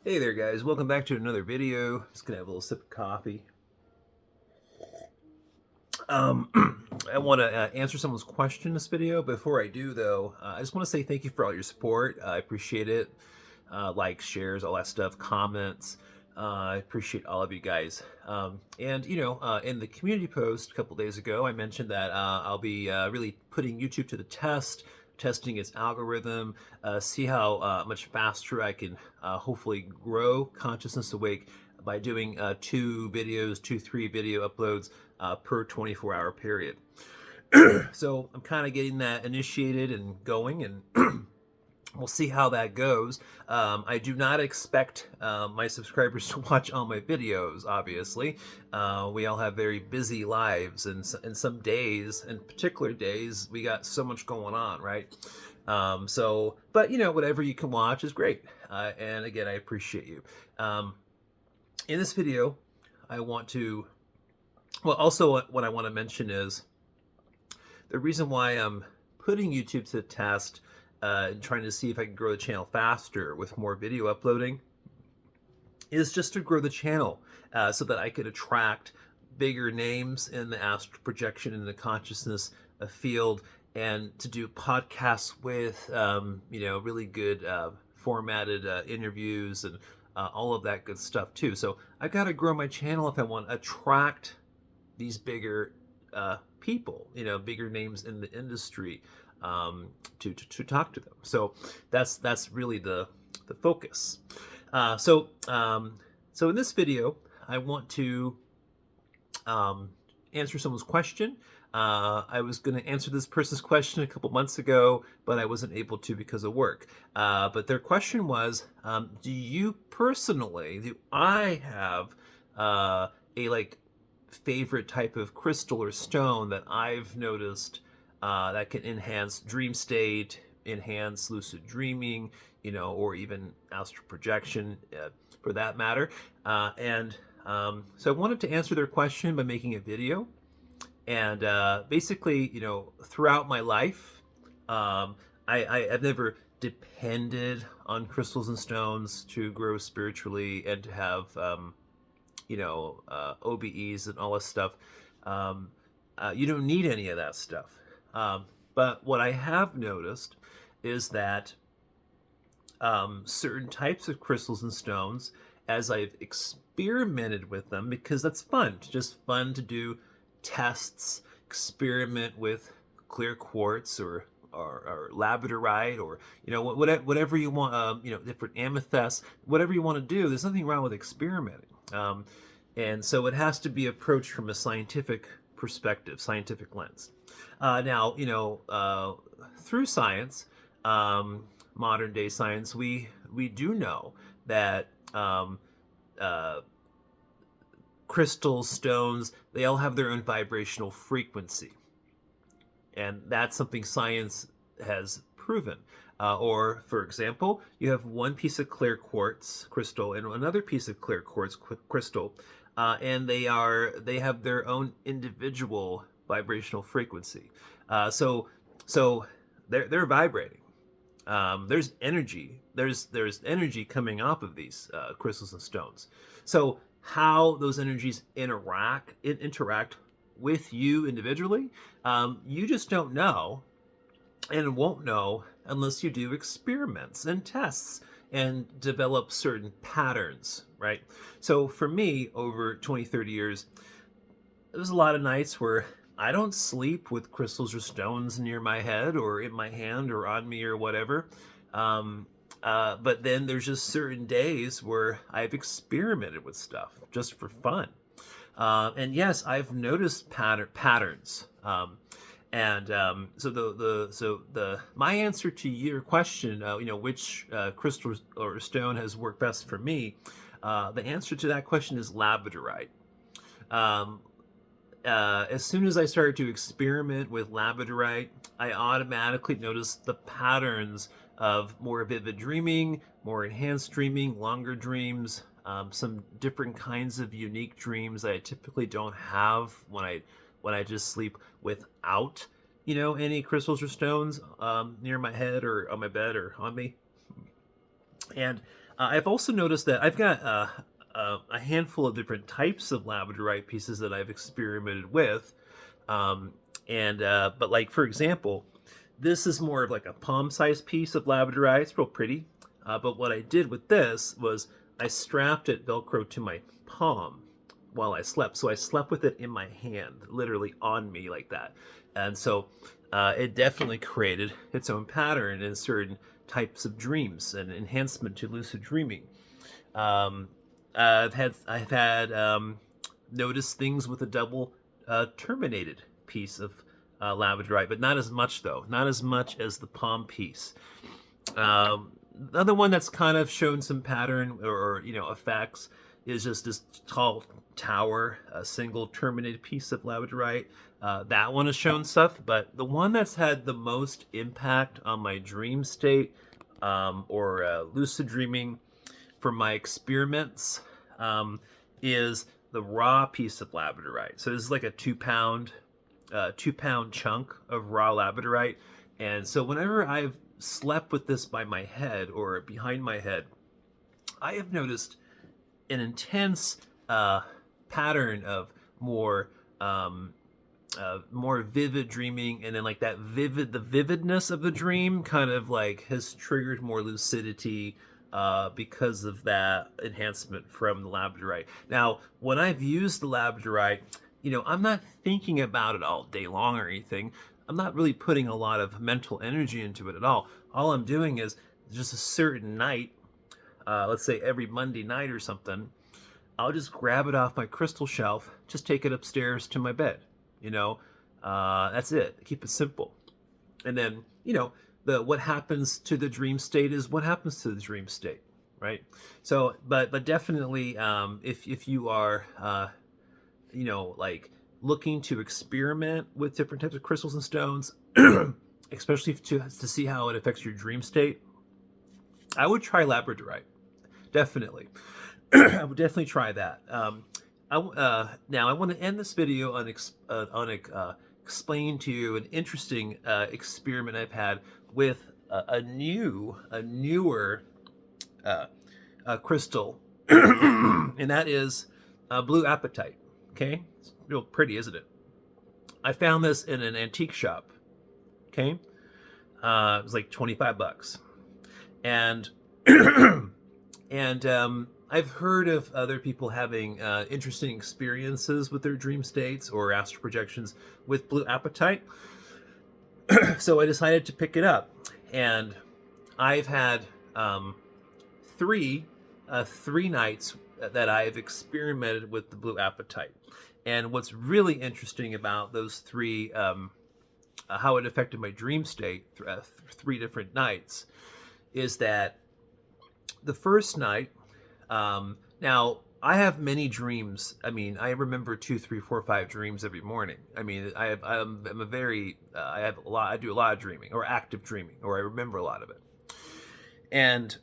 Hey there guys, welcome back to another video. Just gonna have a little sip of coffee. I want to answer someone's question in this video. Before I do though, I just want to say thank you for all your support. I appreciate it. Likes, shares, all that stuff, comments. I appreciate all of you guys. In the community post a couple days ago, I mentioned that I'll be really putting YouTube to the test, testing its algorithm, see how much faster I can hopefully grow Consciousness Awake by doing three video uploads per 24-hour period. So I'm kind of getting that initiated and going, and we'll see how that goes. I do not expect my subscribers to watch all my videos, obviously. We all have very busy lives, and some days, and particular days, we got so much going on, right? But whatever you can watch is great. And again, I appreciate you. In this video, I want to, also what I want to mention is the reason why I'm putting YouTube to the test and trying to see if I can grow the channel faster with more video uploading is just to grow the channel so that I could attract bigger names in the astral projection and the consciousness field, and to do podcasts with really good formatted interviews and all of that good stuff too. So I got to grow my channel if I want to attract these bigger people, bigger names in the industry, to talk to them. So that's really the focus. So in this video, I want to answer someone's question. I was going to answer this person's question a couple months ago, but I wasn't able to because of work. But their question was, do I have a favorite type of crystal or stone that I've noticed that can enhance dream state, enhance lucid dreaming, or even astral projection for that matter. So I wanted to answer their question by making a video. And basically, throughout my life, I've never depended on crystals and stones to grow spiritually and to have, OBEs and all this stuff. You don't need any of that stuff. But what I have noticed is that certain types of crystals and stones, as I've experimented with them, because that's fun, just fun to do tests, experiment with clear quartz or labradorite, or whatever you want, different amethysts, whatever you want to do. There's nothing wrong with experimenting, and so it has to be approached from a scientific perspective, scientific lens. Now, through science, modern day science, we do know that crystals, stones, they all have their own vibrational frequency. And that's something science has proven. Or, for example, you have one piece of clear quartz crystal and another piece of clear quartz crystal, and they have their own individual vibrational frequency. So they're vibrating. There's energy. There's energy coming off of these crystals and stones. So how those energies interact with you individually, you just don't know, and won't know unless you do experiments and tests and develop certain patterns, right? So for me, over 20, 30 years, there's a lot of nights where I don't sleep with crystals or stones near my head or in my hand or on me or whatever. But then there's just certain days where I've experimented with stuff just for fun. And yes, I've noticed patterns. My answer to your question, which crystal or stone has worked best for me, the answer to that question is labradorite. As soon as I started to experiment with labradorite, I automatically noticed the patterns of more vivid dreaming, more enhanced dreaming, longer dreams, some different kinds of unique dreams that I typically don't have when I just sleep without, any crystals or stones near my head or on my bed or on me. And I've also noticed that I've got a handful of different types of Labradorite pieces that I've experimented with. Um, but like, for example, this is more of like a palm-sized piece of Labradorite. It's real pretty. But what I did with this was I strapped it Velcro to my palm while I slept. So I slept with it in my hand, literally on me like that. And so it definitely created its own pattern in certain types of dreams and enhancement to lucid dreaming. Um, I've had noticed things with a double terminated piece of Labradorite, but not as much though. Not as much as the palm piece. The other one that's kind of shown some pattern or effects is just this tall tower, a single terminated piece of Labradorite. That one has shown stuff, but the one that's had the most impact on my dream state or lucid dreaming for my experiments is the raw piece of Labradorite. So this is like a 2 pound, 2 pound chunk of raw Labradorite, and so whenever I've slept with this by my head or behind my head, I have noticed an intense pattern of more vivid dreaming, and then like the vividness of the dream kind of like has triggered more lucidity because of that enhancement from the Labradorite. Now, when I've used the Labradorite, I'm not thinking about it all day long or anything. I'm not really putting a lot of mental energy into it at all. All I'm doing is just a certain night, let's say every Monday night or something, I'll just grab it off my crystal shelf, just take it upstairs to my bed. That's it. Keep it simple. And then, what happens to the dream state is what happens to the dream state, right? So, but definitely, if you are, like looking to experiment with different types of crystals and stones, especially to see how it affects your dream state, I would try Labradorite. Definitely. I would definitely try that. Now I want to end this video on explaining to you an interesting experiment I've had with a newer crystal, and that is blue apatite. Okay, it's real pretty, isn't it? I found this in an antique shop. Okay, it was like $25, and and I've heard of other people having interesting experiences with their dream states or astral projections with blue apatite. So I decided to pick it up, and I've had three nights that I've experimented with the blue apatite. And what's really interesting about those three, how it affected my dream state, 3 different nights, is that the first night, now I have many dreams. I mean, I remember 2, 3, 4, 5 dreams every morning. I mean, I'm a very, I do a lot of dreaming or active dreaming, or I remember a lot of it. And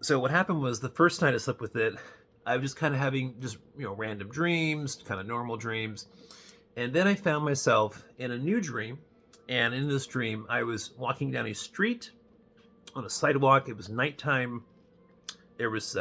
so what happened was the first night I slept with it, I was just kind of having just, random dreams, kind of normal dreams. And then I found myself in a new dream. And in this dream, I was walking down a street on a sidewalk. It was nighttime. There was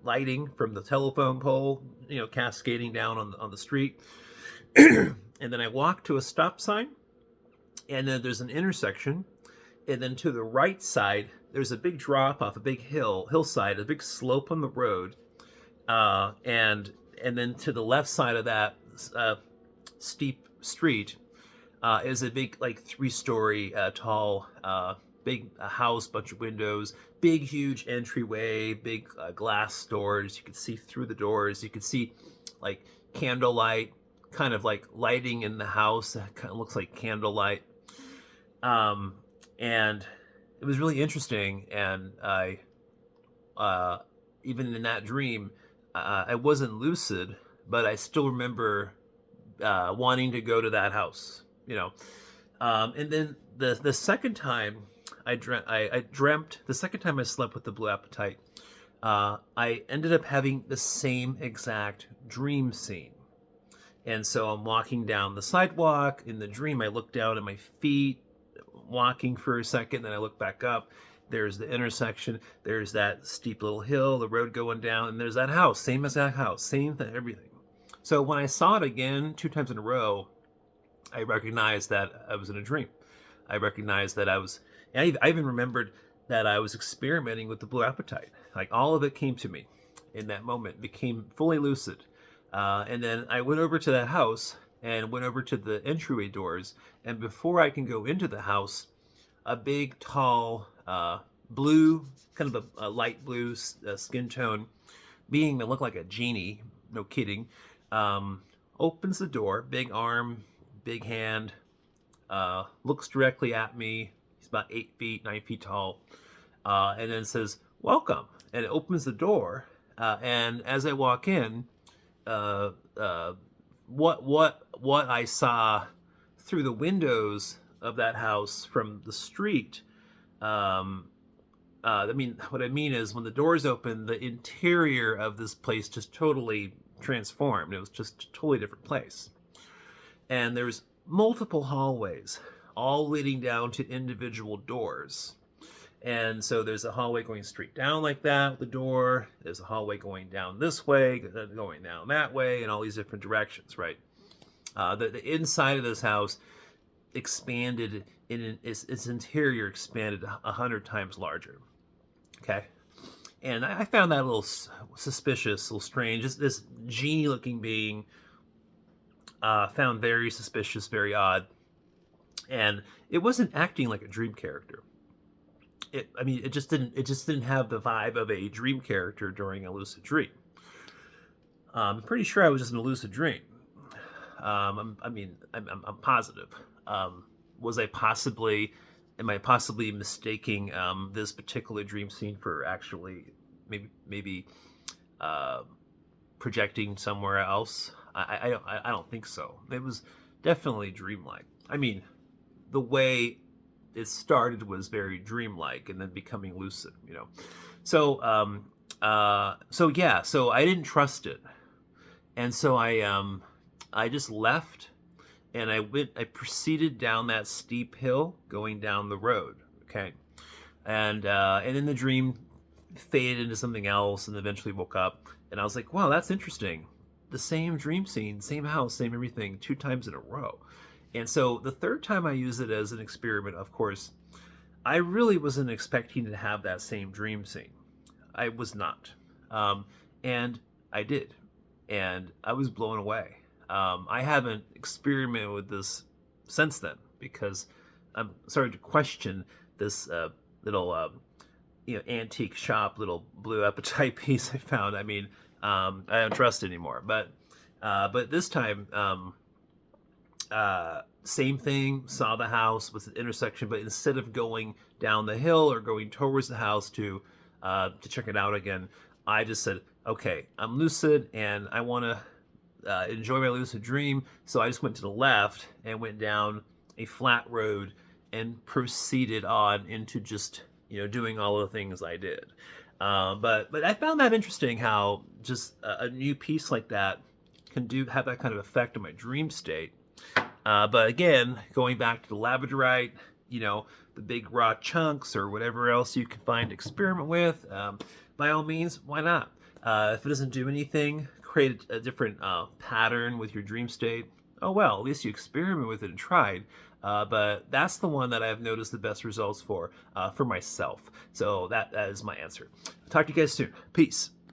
lighting from the telephone pole, cascading down on the street. And then I walked to a stop sign. And then there's an intersection. And then to the right side, there's a big drop off, a big hillside, a big slope on the road. And then to the left side of that steep street is a big, like 3-story tall, big house, bunch of windows, big huge entryway, big glass doors. You could see through the doors. You could see like candlelight, kind of like lighting in the house. That kind of looks like candlelight. And it was really interesting. And I, even in that dream, I wasn't lucid, but I still remember wanting to go to that house, And then the second time I dreamt, the second time I slept with the blue apatite, I ended up having the same exact dream scene. And so I'm walking down the sidewalk. In the dream, I look down at my feet, walking for a second, then I look back up. there's the intersection, there's that steep little hill, the road going down, and there's that house, same exact house, same thing, everything. So when I saw it again 2 times in a row, I recognized that I was in a dream. I recognized that I even remembered that I was experimenting with the blue apatite. Like all of it came to me in that moment, became fully lucid. And then I went over to that house and went over to the entryway doors. And before I can go into the house, a big, tall, blue, kind of a light blue skin tone being that looked like a genie, no kidding, opens the door, big arm, big hand, looks directly at me. He's about 8 feet, 9 feet tall, and then says, "Welcome," and it opens the door. And as I walk in, what I saw through the windows of that house from the street. What I mean is when the doors open, the interior of this place just totally transformed. It was just a totally different place. And there's multiple hallways, all leading down to individual doors. And so there's a hallway going straight down like that, the door. There's a hallway going down this way, going down that way, in all these different directions, right? The inside of this house expanded, its interior expanded 100 times larger. Okay. And I found that a little suspicious, a little strange. This genie-looking being found very suspicious, very odd. And it wasn't acting like a dream character. It just didn't have the vibe of a dream character during a lucid dream. I'm pretty sure I was just in a lucid dream. I'm positive. Am I possibly mistaking this particular dream scene for actually maybe projecting somewhere else? I don't think so. It was definitely dreamlike. I mean, the way it started was very dreamlike and then becoming lucid, you know. So I didn't trust it. And so I just left and I proceeded down that steep hill going down the road. Okay. And then the dream faded into something else and eventually woke up and I was like, wow, that's interesting. The same dream scene, same house, same everything 2 times in a row. And so the third time I used it as an experiment, of course, I really wasn't expecting to have that same dream scene. I was not. And I did. And I was blown away. I haven't experimented with this since then because I'm starting to question this little antique shop, little blue apatite piece I found. I mean, I don't trust it anymore. But this time, same thing, saw the house with the intersection, but instead of going down the hill or going towards the house to check it out again, I just said, okay, I'm lucid and I want to enjoy my lucid dream. So I just went to the left and went down a flat road and proceeded on into just, doing all the things I did. But I found that interesting how just a new piece like that can have that kind of effect on my dream state. But again, going back to the Labradorite, the big raw chunks or whatever else you can find to experiment with, by all means, why not? If it doesn't do anything, create a different pattern with your dream state, oh well, at least you experiment with it and tried. But that's the one that I've noticed the best results for myself. So that is my answer. Talk to you guys soon. Peace.